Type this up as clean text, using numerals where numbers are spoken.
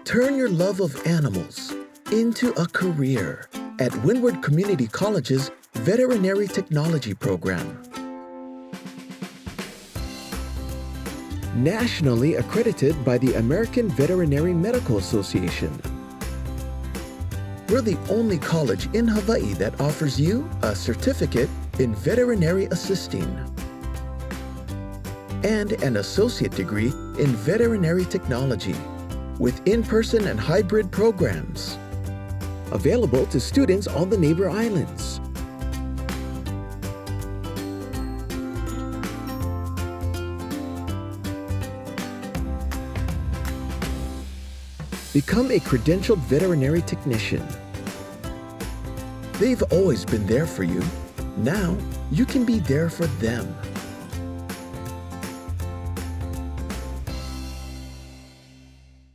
Turn your love of animals into a career at Windward Community College's Veterinary Technology program. Nationally accredited by the American Veterinary Medical Association. We're the only college in Hawaii that offers you a certificate in veterinary assisting and an associate degree in veterinary technology with in-person and hybrid programs available to students on the neighbor islands. Become a credentialed veterinary technician. They've always been there for you. Now you can be there for them.